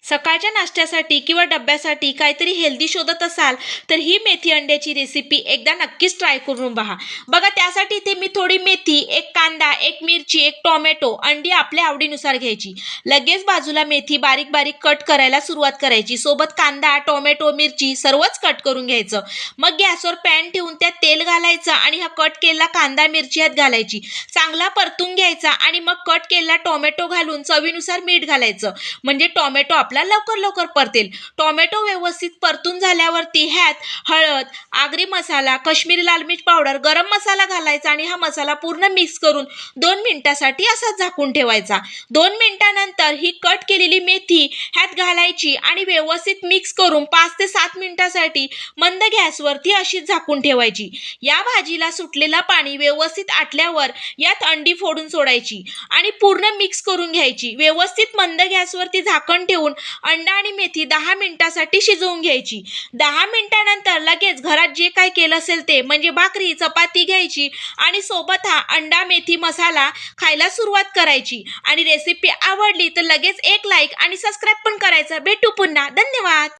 सकाळच्या नाश्त्यासाठी किंवा डब्यासाठी काहीतरी हेल्दी शोधत असाल तर ही मेथी अंड्याची रेसिपी एकदा नक्कीच ट्राय करून पहा. बघा, त्यासाठी इथे मी थोडी मेथी, एक कांदा, एक मिरची, एक टोमॅटो, अंडी आपल्या आवडीनुसार घ्यायची. लगेच बाजूला मेथी बारीक बारीक कट करायला सुरुवात करायची. सोबत कांदा, टोमॅटो, मिरची सर्वच कट करून घ्यायचं. मग गॅसवर पॅन ठेवून त्यात तेल घालायचं आणि हा कट केलेला कांदा, मिरची यात घालायची. चांगला परतून घ्यायचा आणि मग कट केलेला टोमॅटो घालून चवीनुसार मीठ घालायचं. म्हणजे टोमॅटो आपला लवकर लवकर परतेल. टोमॅटो व्यवस्थित परतून झाल्यावरती ह्यात हळद, आगरी मसाला, काश्मीरी लाल मिर्च पावडर, गरम मसाला घालायचा आणि हा मसाला पूर्ण मिक्स करून 2 मिनिटांसाठी असाच झाकून ठेवायचा. 2 मिनिटांनंतर ही कट केलेली मेथी ह्यात घालायची आणि व्यवस्थित मिक्स करून 5 ते 7 मिनिटांसाठी मंद गॅसवरती अशीच झाकून ठेवायची. या भाजीला सुटलेला पाणी व्यवस्थित आटल्यावर यात अंडी फोडून सोडायची आणि पूर्ण मिक्स करून घ्यायची. व्यवस्थित मंद गॅसवरती झाकण ठेवून अंडा आणि मेथी 10 मिनिटांसाठी शिजवून घ्यायची. 10 मिनिटांनंतर लगेच घरात जे काय केलं असेल ते म्हणजे भाकरी, चपाती घ्यायची आणि सोबत हा अंडा मेथी मसाला खायला सुरुवात करायची. आणि रेसिपी आवडली तर लगेच एक लाईक आणि सबस्क्राईब पण करायचं. भेटू पुन्हा. धन्यवाद.